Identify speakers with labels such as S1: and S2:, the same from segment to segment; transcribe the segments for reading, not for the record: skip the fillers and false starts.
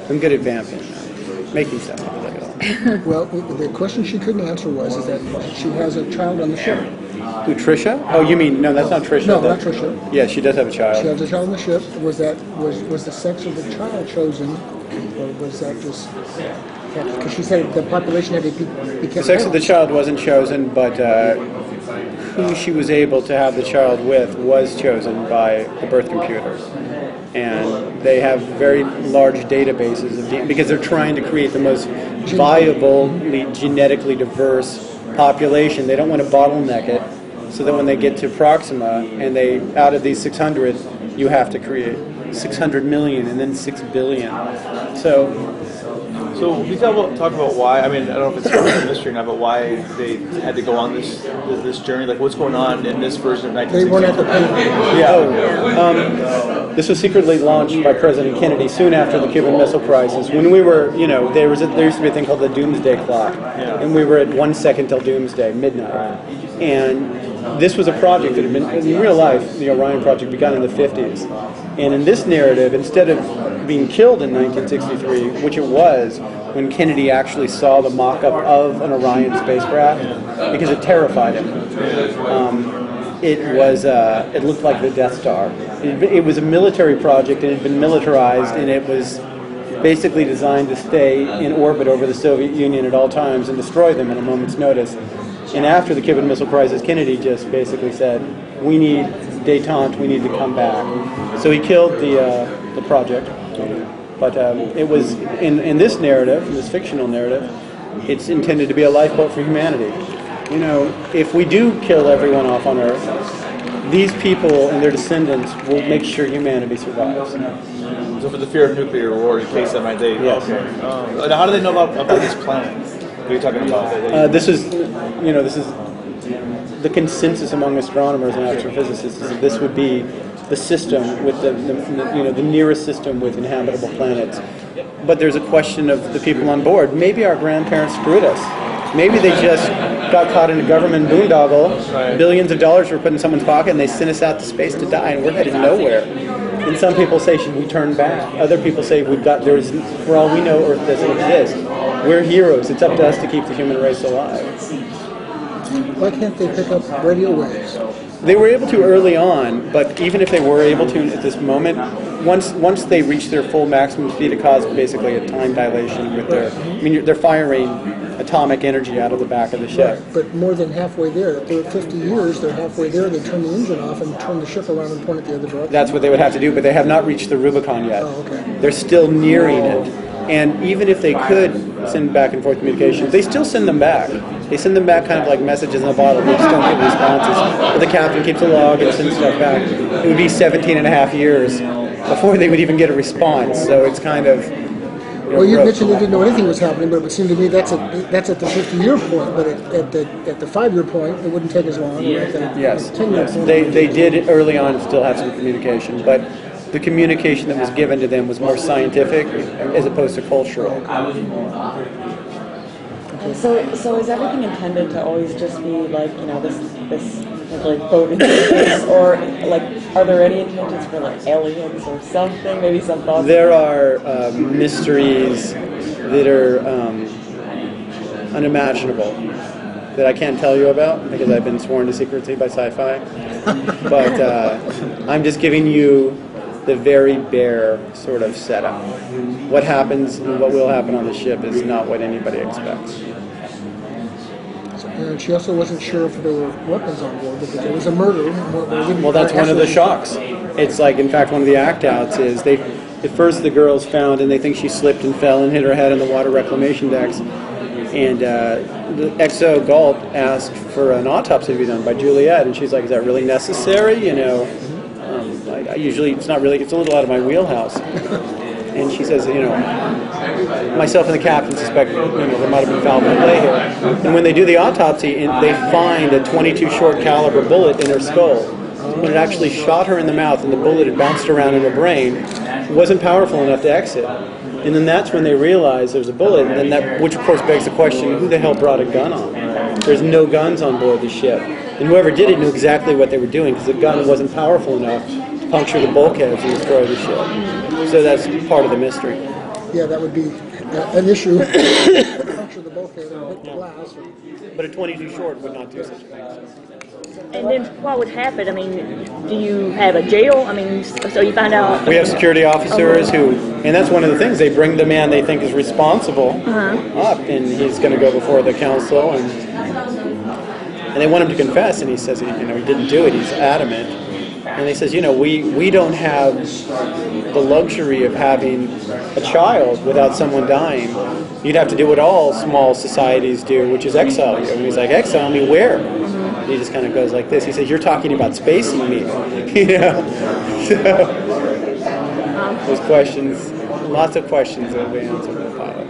S1: I'm good at vamping, making stuff up.
S2: Well, the question she couldn't answer was is that she has a child on the ship.
S1: Who, Trisha? Oh, you mean, no, that's not Trisha.
S2: No, not Trisha.
S1: Yeah, she does have a child.
S2: She has a child on the ship. Was the sex of the child chosen, or was that just... Because she said the population had to be kept
S1: The sex of the child wasn't chosen, but who she was able to have the child with was chosen by the birth computer. And they have very large databases of because they're trying to create the most viable, genetically diverse population. They don't want to bottleneck it, so that when they get to Proxima and they out of these 600, you have to create 600 million and then 6 billion.
S3: So we talk about why. I mean, I don't know if it's a mystery now, but why they had to go on this journey. Like, what's going on in this version of 1960?
S2: They weren't at the payload.
S1: Yeah. This was secretly launched by President Kennedy soon after the Cuban Missile Crisis. When we were, there used to be a thing called the Doomsday Clock, and we were at 1 second till Doomsday, midnight. And this was a project that had been, in real life, the Orion project began in the 50s. And in this narrative, instead of being killed in 1963, which it was, when Kennedy actually saw the mock-up of an Orion spacecraft, because it terrified him. It looked like the Death Star. It was a military project, and it had been militarized, and it was basically designed to stay in orbit over the Soviet Union at all times and destroy them at a moment's notice. And after the Cuban Missile Crisis, Kennedy just basically said, we need détente, we need to come back. So he killed the project. But it was, in this narrative, in this fictional narrative, it's intended to be a lifeboat for humanity. If we do kill everyone off on Earth, these people and their descendants will make sure humanity survives.
S3: So for the fear of nuclear war, in case that might be.
S1: Yes.
S3: Okay. How do they know about this plan? What are you talking about?
S1: This is the consensus among astronomers and astrophysicists is that this would be the system with the nearest system with inhabitable planets. But there's a question of the people on board. Maybe our grandparents screwed us. Maybe they just got caught in a government boondoggle. Right. Billions of dollars were put in someone's pocket, and they sent us out to space to die, and we're headed nowhere. And some people say, should we turn back? Other people say, for all we know, Earth doesn't exist. We're heroes. It's up to us to keep the human race alive.
S2: Why can't they pick up radio waves?
S1: They were able to early on, but even if they were able to at this moment, once they reach their full maximum speed, it caused basically a time dilation with they're firing atomic energy out of the back of the ship.
S2: But more than halfway there. If they're 50 years, they're halfway there, they turn the engine off and turn the ship around and point it the other direction.
S1: That's what they would have to do, but they have not reached the Rubicon yet.
S2: Oh, okay.
S1: They're still nearing it. And even if they could send back and forth communications, they still send them back. They send them back kind of like messages in a bottle. They just don't get responses. But the captain keeps a log and sends stuff back. It would be 17 and a half years before they would even get a response. So it's kind of...
S2: Well, you mentioned they didn't know anything was happening, but it would seem to me that's at the 50-year point. But at the 5-year point, it wouldn't take as long.
S1: Yes.
S2: 10-year point.
S1: They did early on still have some communication, but the communication that was given to them was more scientific as opposed to cultural.
S4: So is everything intended to always just be like, this like boat in space, or like are there any intentions for like aliens or something? Maybe some thoughts.
S1: There are mysteries that are unimaginable that I can't tell you about because I've been sworn to secrecy by SyFy. But I'm just giving you the very bare sort of setup. What happens and what will happen on the ship is not what anybody expects.
S2: And she also wasn't sure if there were weapons on board because there was a murder.
S1: Well, that's one of the shocks. It's like, in fact, one of the act-outs is at first the girls found, and they think she slipped and fell and hit her head on the water reclamation decks. And the XO Galt asked for an autopsy to be done by Juliet, and she's like, is that really necessary? I usually, it's not really, it's a little out of my wheelhouse. And she says, myself and the captain suspect, there might have been foul play here. And when they do the autopsy, they find a .22 short caliber bullet in her skull. When it actually shot her in the mouth and the bullet had bounced around in her brain, it wasn't powerful enough to exit. And then that's when they realize there's a bullet, and then which of course begs the question, who the hell brought a gun on? There's no guns on board the ship. And whoever did it knew exactly what they were doing because the gun wasn't powerful enough to puncture the bulkheads and destroy the ship. So that's part of the mystery.
S2: yeah, that would be an issue. Puncture the bulkhead and hit the glass.
S1: But a 22 short would not do such a thing.
S5: And then what would happen? I mean, do you have a jail? I mean, so you find out.
S1: We have security officers who, and that's one of the things, they bring the man they think is responsible up, and he's going to go before the council, and they want him to confess, and he says, he didn't do it. He's adamant, and he says, we don't have the luxury of having a child without someone dying. You'd have to do what all small societies do, which is exile you. And he's like, exile me where? He just kind of goes like this. He says, you're talking about spacing me. So, there's questions, lots of questions that will be answered in the pilot.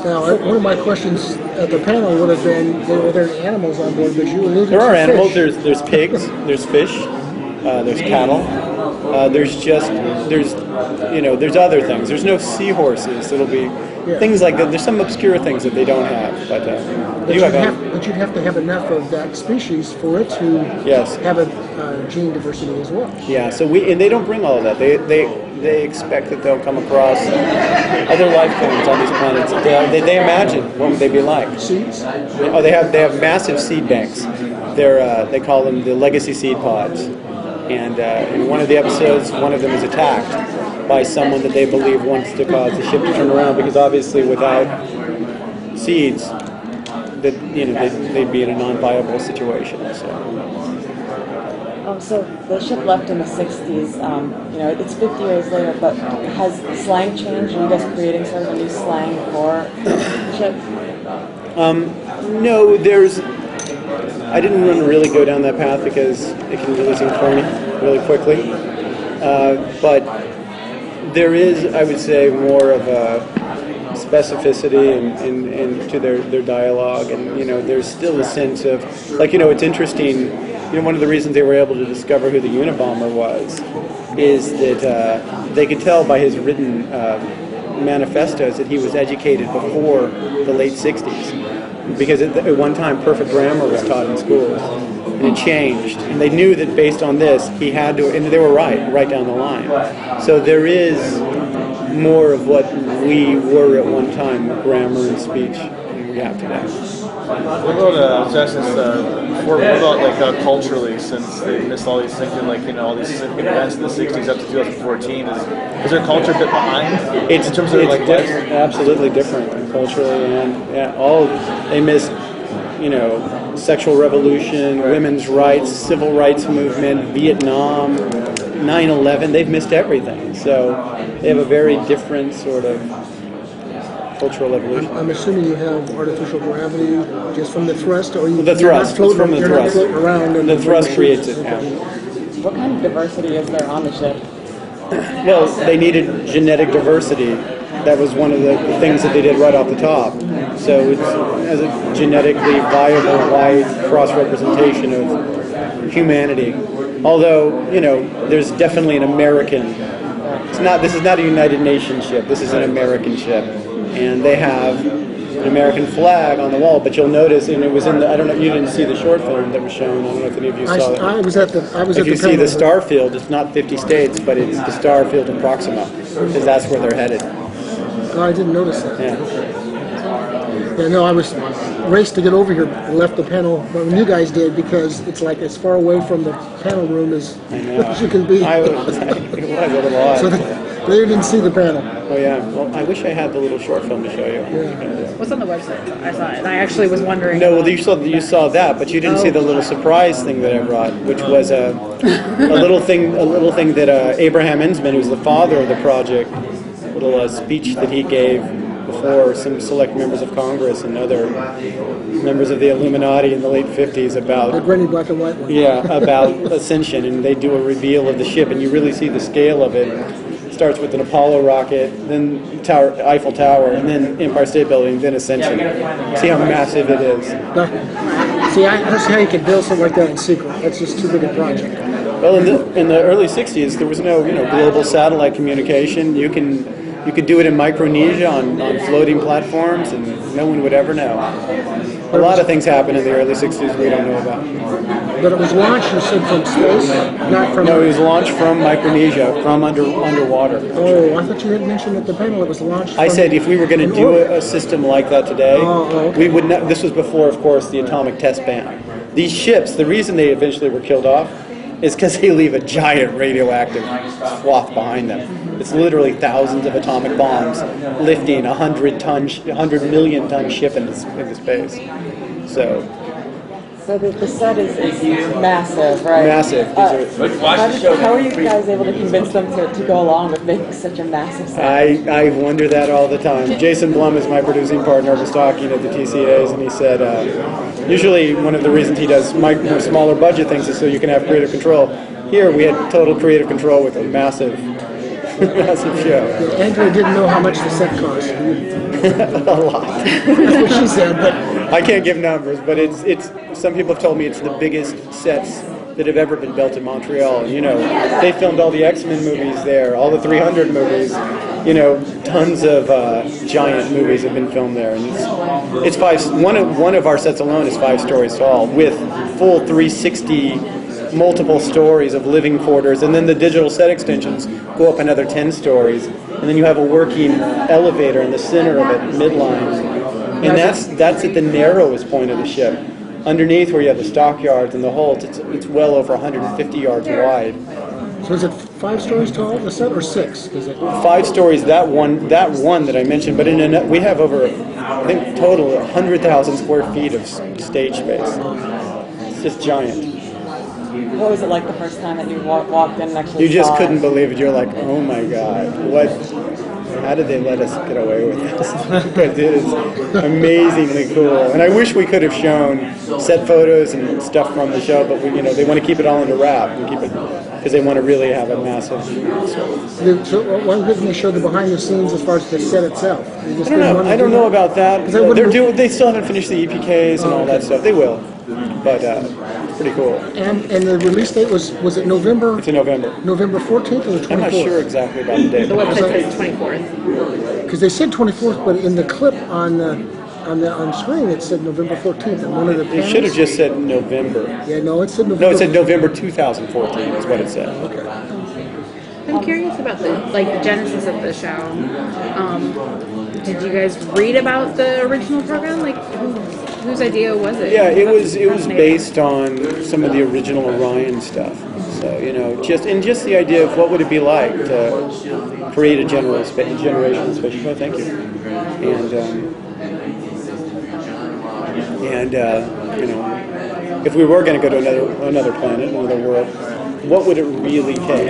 S2: Now, one of my questions at the panel would have been, were there animals on board? But you alluded
S1: There are
S2: to
S1: animals.
S2: fish.
S1: There's pigs. There's fish. There's cattle. There's other things. There's no seahorses. It'll be things like that. There's some obscure things that they don't have, but you have.
S2: But you'd have to have enough of that species for it to have a gene diversity as well.
S1: Yeah. So and they don't bring all of that. They expect that they'll come across other life forms on these planets. They imagine what would they be like.
S2: Seeds?
S1: Oh, they have massive seed banks. They call them the legacy seed pods. And in one of the episodes, one of them is attacked by someone that they believe wants to cause the ship to turn around, because obviously without seeds, they'd be in a non-viable situation.
S4: So the ship left in the 60s. It's 50 years later, but has slang changed? Are you guys creating sort of a new slang for the ship?
S1: No, I didn't want to really go down that path because it can really seem corny really quickly. But there is, I would say, more of a specificity in to their dialogue, and there's still a sense of, it's interesting. One of the reasons they were able to discover who the Unabomber was is that they could tell by his written manifestos that he was educated before the late 60s. Because at one time, perfect grammar was taught in schools, and it changed. And they knew that based on this, he had to, and they were right down the line. So there is more of what we were at one time, grammar and speech, than we have today.
S3: What about culturally, since they missed all these all these significant events in the 60s up to 2014? Is their culture a bit behind in terms of
S1: absolutely different culturally, and they missed sexual revolution, women's rights, civil rights movement, Vietnam, 9/11. They've missed everything, so they have a very different sort of cultural evolution.
S2: I'm assuming you have artificial gravity just from the thrust, or
S1: the thrust. It's from the thrust.
S2: Around
S1: the thrust creates it. Yeah.
S4: What kind of diversity is there on the ship?
S1: Well, they needed genetic diversity. That was one of the things that they did right off the top. So it's as a genetically viable, wide cross-representation of humanity. Although, there's definitely an American. This is not a United Nations ship. This is an American ship. And they have an American flag on the wall, but you'll notice, and it was in the, I don't know, you didn't see the short film that was shown. I don't know if any of you saw it.
S2: I was at the
S1: If you see the star field, it's not 50 states, but it's the star field in Proxima, because that's where they're headed.
S2: Oh, I didn't notice that.
S1: Yeah.
S2: Yeah, no, I was raced to get over here and left the panel when you guys did, because it's like as far away from the panel room as you can be.
S1: It was a little odd.
S2: So they didn't see the panel.
S1: Oh yeah. Well, I wish I had the little short film to show you.
S2: Yeah.
S5: What's on the website? I saw it, and I actually was wondering.
S1: No, well, you saw that, but you didn't see the little surprise thing that I brought, which was a little thing that Abraham Insman, who's the father of the project, a little speech that he gave before some select members of Congress and other members of the Illuminati in the late 50s about
S2: The grainy black and white one.
S1: about Ascension, and they do a reveal of the ship, and you really see the scale of it. It starts with an Apollo rocket, then Eiffel Tower, and then Empire State Building, then Ascension. See how massive it is.
S2: See, that's how you can build something like that in secret. That's just too big a project.
S1: Well, in the early 60s, there was no global satellite communication. You can You could do it in Micronesia on floating platforms, and no one would ever know. A lot of things happened in the early 60s we don't know about.
S2: But it was launched, you said, from space, not from...
S1: No, it was launched from Micronesia, from underwater.
S2: Oh, I thought you had mentioned at the panel it was launched from...
S1: I said if we were going to do a system like that today,
S2: okay.
S1: we would not. This was before, of course, the atomic test ban. These ships, the reason they eventually were killed off is because they leave a giant radioactive swath behind them. It's literally thousands of atomic bombs lifting a 100 million ton ship into space. So
S4: the set is massive, right?
S1: massive.
S4: How are you guys able to convince them to go along with making such a massive set?
S1: I wonder that all the time. Jason Blum is my producing partner. Was talking at the TCAs, and he said usually one of the reasons he does smaller budget things is so you can have creative control. Here we had total creative control with a massive show.
S2: Andrea didn't know how much the set cost.
S1: A lot.
S2: That's what she said, but...
S1: I can't give numbers, but it's. Some people have told me it's the biggest sets that have ever been built in Montreal. And, they filmed all the X-Men movies there, all the 300 movies. Tons of giant movies have been filmed there, and it's five. One of our sets alone is 5 stories tall, with full 360 multiple stories of living quarters, and then the digital set extensions go up another 10 stories, and then you have a working elevator in the center of it, midline. And that's at the narrowest point of the ship. Underneath, where you have the stockyards and the holds, it's well over 150 yards wide.
S2: So is it 5 stories tall, the set, or 6? Is it
S1: 5 stories? That one that I mentioned. But we have over, I think, total 100,000 square feet of stage space. It's just giant.
S4: What was it like the first time that you walked in and actually
S1: You just
S4: saw
S1: couldn't
S4: it?
S1: believe it. You're like, oh my God, what? How did they let us get away with this? Because it is amazingly cool. And I wish we could have shown set photos and stuff from the show, but they want to keep it all under wrap and keep it because they want to really have a massive.
S2: So why couldn't they show the behind the scenes as far as the set itself? They just
S1: I don't
S2: didn't
S1: know.
S2: want to
S1: I don't
S2: do
S1: know
S2: that?
S1: about that. They still haven't finished the EPKs and all that stuff. They will, but it's pretty cool.
S2: And the release date was it November?
S1: It's in November.
S2: November 14th or the 24th?
S1: I'm not sure exactly about the date.
S6: The website says 24th.
S2: Because they said 24th, but in the clip on screen it said November 14th. And one of the
S1: It
S2: panels,
S1: should have just said November.
S2: Yeah, no, it said November.
S1: No, it said November 2014 is what it said.
S2: Okay.
S6: I'm curious about the genesis of the show. Did you guys read about the original program? Like, whose idea was it?
S1: Yeah, it was based on some of the original Orion stuff. So just the idea of what would it be like to create a generational spaceship. Oh, thank you. And if we were going to go to another planet, another world, what would it really take?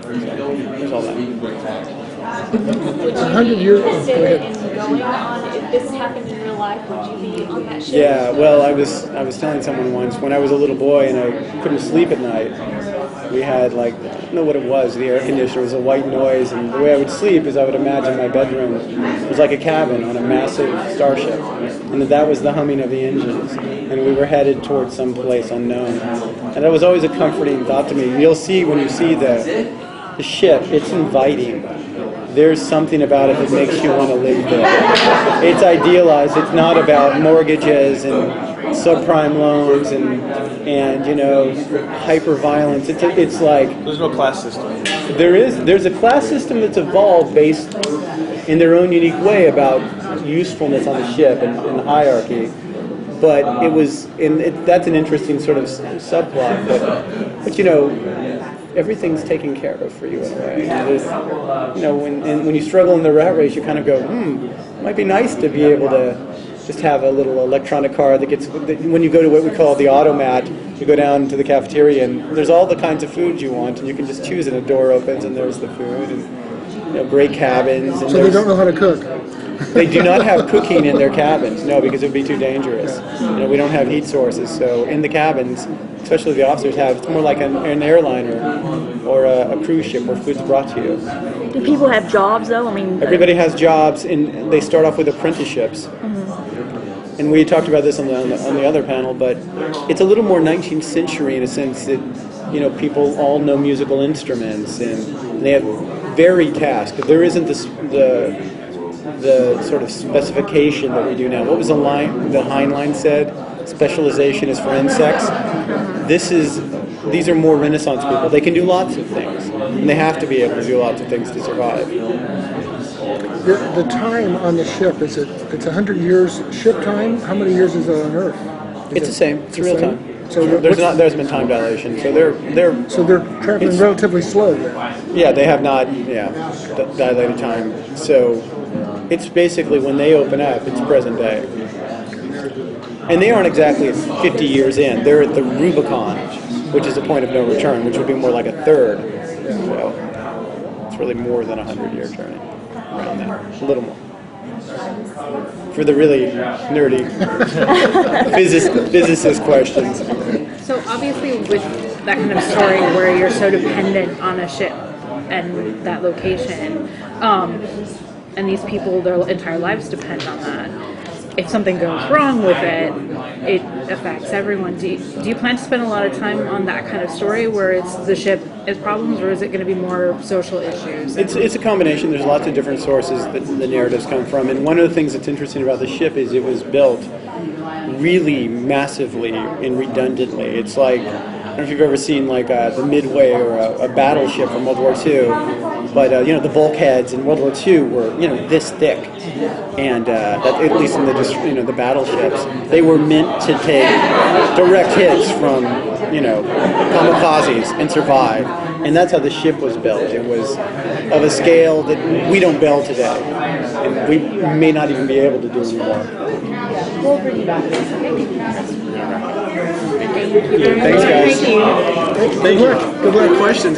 S1: There's all that.
S2: 100 years. Go ahead.
S7: In going on, if this happened in real life, would you be on that ship?
S1: Yeah, well, I was telling someone once, when I was a little boy and I couldn't sleep at night, we had I don't know what it was, the air conditioner was a white noise, and the way I would sleep is I would imagine my bedroom was like a cabin on a massive starship, and that was the humming of the engines, and we were headed towards some place unknown. And that was always a comforting thought to me. You'll see when you see the ship, it's inviting. There's something about it that makes you want to live there. It's idealized. It's not about mortgages and subprime loans and hyper violence. It's like
S3: There's no class system.
S1: there's a class system that's evolved based in their own unique way about usefulness on the ship and hierarchy. But that's an interesting sort of subplot. But everything's taken care of for you in a way. When you struggle in the rat race, you kind of go, it might be nice to be able to just have a little electronic car that when you go to what we call the automat, you go down to the cafeteria and there's all the kinds of food you want, and you can just choose, and a door opens and there's the food, and great cabins. And
S2: So they don't know how to cook.
S1: They do not have cooking in their cabins, no, because it would be too dangerous. We don't have heat sources, so in the cabins, especially the officers it's more like an airliner or a cruise ship where food's brought to you.
S5: Do people have jobs though? I mean,
S1: Everybody has jobs, and they start off with apprenticeships. And we talked about this on the other panel, but it's a little more 19th century in a sense that people all know musical instruments, and they have very tasked. There isn't the sort of specification that we do now. What was the line? The Heinlein said, specialization is for insects. These are more Renaissance people. They can do lots of things, and they have to be able to do lots of things to survive.
S2: The time on the ship, it's 100 years ship time? How many years is it on Earth?
S1: It's the same. It's real time.
S2: So
S1: There's been time dilation. So they're
S2: traveling relatively slow then.
S1: Yeah, they have not dilated time. So it's basically when they open up, it's present day. And they aren't exactly 50 years in. They're at the Rubicon, which is the point of no return, which would be more like a third. So it's really more than a 100-year journey. Around that. A little more. For the really nerdy physicist questions.
S6: So obviously with that kind of story where you're so dependent on a ship and that location, and these people, their entire lives depend on that. If something goes wrong with it, it affects everyone. Do you plan to spend a lot of time on that kind of story where it's the ship is problems, or is it going to be more social issues?
S1: It's a combination. There's lots of different sources that the narratives come from. And one of the things that's interesting about the ship is it was built really massively and redundantly. It's like, I don't know if you've ever seen like the Midway or a battleship from World War II, but the bulkheads in World War II were this thick, and that, at least in the battleships, they were meant to take direct hits from kamikazes and survive, and that's how the ship was built. It was of a scale that we don't build today, and we may not even be able to do anymore.
S4: We'll bring you back.
S1: Thanks, guys.
S2: Good luck.
S1: Good questions.